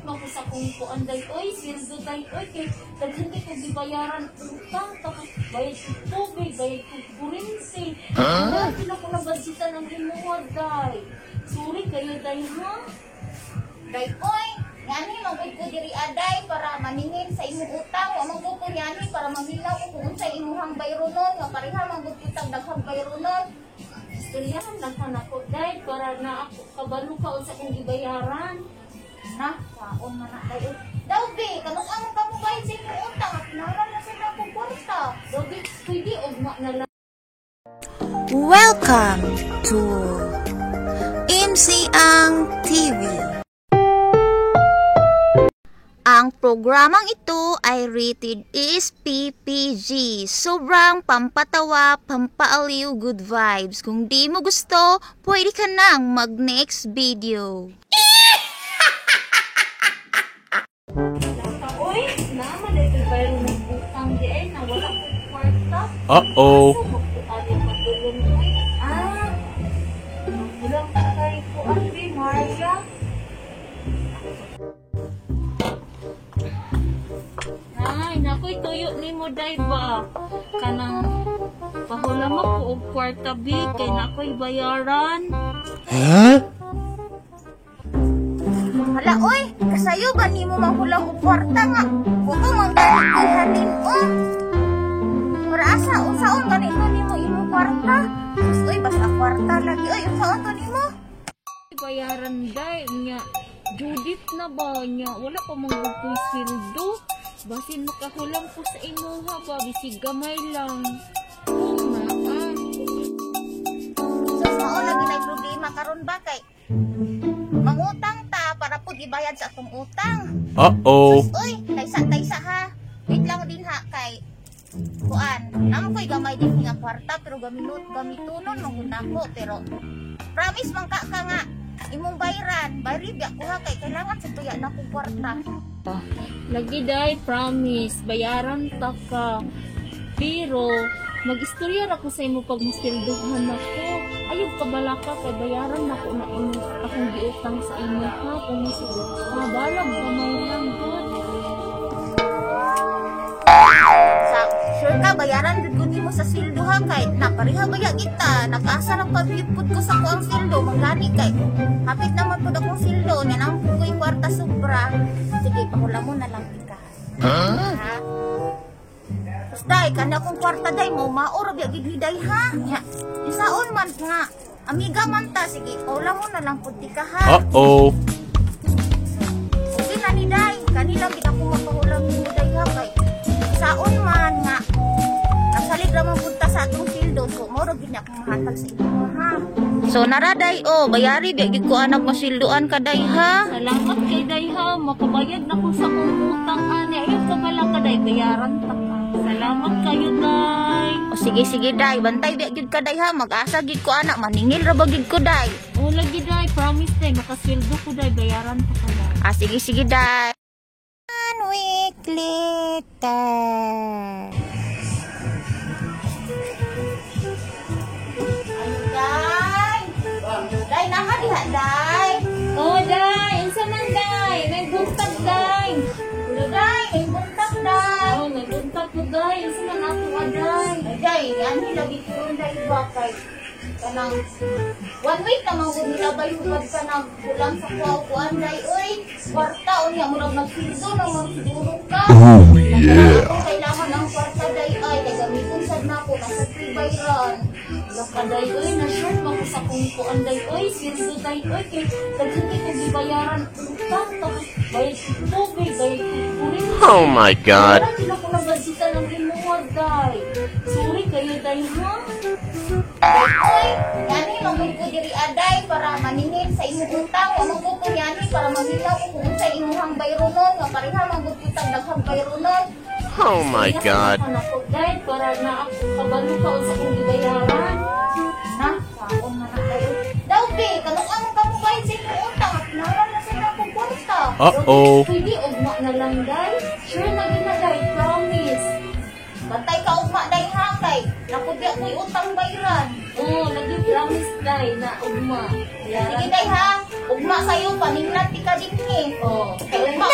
mo ko sa kung kuan day oy, sildo day oy, kay daghan kay kung gibayaran utang, tapos bayad ko tubig, bayad ko kuryente. Dahil na ko nabadsitan ng limuwag day. Sorry kayo day ha? Day oy, ngani magud ko diri aday para maningin sa imong utang, wa man ko nyani para mamilaw ko kung unsay imong bayronon, nga pareha man gud kitang daghang bayronon. Istoryahan lang ako day para na ako kabalo ka sa kong gibayaran. Na, kaon man na day. Daw be, kanus amo ka mo bayad sa imong utang, at naran na sila kong kwarta. Daw be, pwede ugma na lang. Welcome to MC Ang TV. Ang programang ito ay rated is PPG. Sobrang pampatawa, pampaaliw, good vibes. Kung di mo gusto, pwede ka nang mag-next video. Oy, naman dito bayro ng utang di ay na wala ko kwarta. Uh-oh. Walang kay ko ate Maria. Ay, nakoy tuyo ni mo day ba? Kanang pahulama ko og kwarta bi kay nakoy bayaran. Hala oy, kasayo ba nimo manghulang og kwarta nga? Kuko man galihanin o. Para asa unsaon ganito nimo imong kwarta? Uy, basta kwarta lagi. Oy, unsaon to nimo? Bayaran day niya. Judith na ba niya? Wala pa manggod ko'y sildo. Basin makahulang ko sa imuha ba? Bisig gamay lang. Oo nga ah. Sus, mao lagi na problema karon ba kay mangutang ta para pud ibayad sa atong utang. Uh-oh. Sus, uy, taysa ha. Wait lang din ha kay kuan. Namo ko'y gamay din nga kwarta pero gamitunon manghud nako pero promise man ka nga imong bayran, bayri biya ko ha kay kailangan sa tuya na kong kwarta. Lagi day, promise. Bayaran ta ka. Pero, mag-istorya ako sa imo pag mustilduhan ako. Ayog ka bala ka kay bayaran ako na imo akong giutang sa imo ha. Kung musigo. Balag ba may lang good. Sure ka, bayaran jud ko nimo sa sildo ha kay napareha baya kita. Nag-asa lang pabipod ko sa kuang sildo, manggani kay. Hapit naman pud akong sildo, nya nang ko'y kwarta sobra. Sige, pahula mo na lang ka. Ha? Tapos day, kanya akong kwarta day mo, maura biya gid ha. Nya, isaon man nga. Amiga man ta, sige, pahula mo na lang pud ka ha. Uh-oh. Sige na ni day, kanila kita ko mapahulang ni day ha kay. Isaon man nga. Nasalig naman punta sa atong sildo, so maura gid niya akong mahatag sa inyo ha. So naraday bayari biya gid ko anak masilduan ka day ha. Salamat kay day ha. Makabayad na ko sa kong utang ani. Ayog ka bala ka day. Bayaran ta ka. Salamat kayo day. O sige day, bantay biya gid ka day ha. Mag-asa gid ko anak, maningil ra ba gid ko day. O lagi day. Promise day. Makasildo ko day. Bayaran ta ka day. Sige day. 1 week later. Day, naha diha, day. Oh, day. Insa man day. May buntag day. Day, may buntag, day. Oh, may buntag ko day. Insa man ako day. Day, yan lagi ko day ba kay kanang 1 week na mga nila ba yung ka nang kulang sa kuwan day, uy. Kwarta, o niya, murag nagsildo na mga siguro ka. Oh, yeah. Kung kailangan ng kwarta day, ay, gagamitin sad na ako, nasa pre-bayran. Lakaday oy, na-short mo ko sa kung kuan day oy, sildo day oy, kay daghan kay kung gibayaran utang, tapos bayad ko tubig, bayad ko kuryente. Oh my God. Wala din ako nabadsitan ng limuwag day. Sorry kayo day ha? Uy, yani, mamay ko diri aday para maningin sa imong utang, mamay ko yani para mamilaw ko kung sa imong bayronon, nga pareha mamay ko kitang daghang bayronon. Oh my God. Ako day, para na ako kabalo ka sa kong gibayaran. Na, kaon man na kayo. Daw, be, kanus amo ka mo bayad sa imong utang, at naran na sila kong kwarta. Uh-oh. Pwede ugma na lang day. Sure na gina day, promise. Bantay ka ugma day ha kay, nakudya ko'y utang bayran. Oo, lagi promise day na ugma. Sige day ha, ugma kayo, paningnan ti ka din ni. Oo. Kay ugma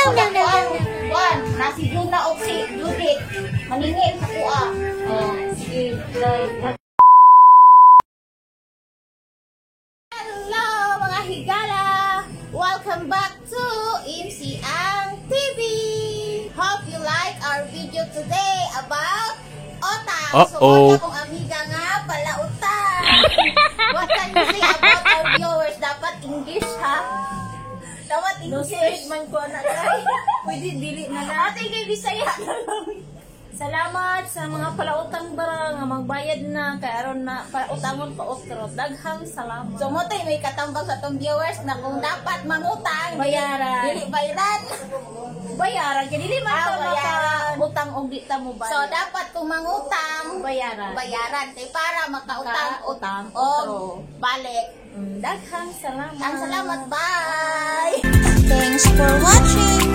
today about utang. So, Uh-oh. wala kong amiga nga pala utang. What can you say about our viewers? Dapat English, ha? Dapat No English. straight man ko na kay. Pwede dili na na. Ate, kay Bisaya. Salamat sa mga palautang bara nga magbayad na kay aron na palautangon pa otro. Daghang salamat. So, mo tayo may katambag sa itong viewers na kung dapat mangutang, Bayaran. Dili bayaran. Bayaran kay dili man Ah, ta bayaran. utang og di ta mo bayad. So, dapat kung mangutang, bayaran. bayaran. Kay para makautang Makautang, o otro. balik. Daghang salamat. Ang salamat. Bye! Thanks for watching!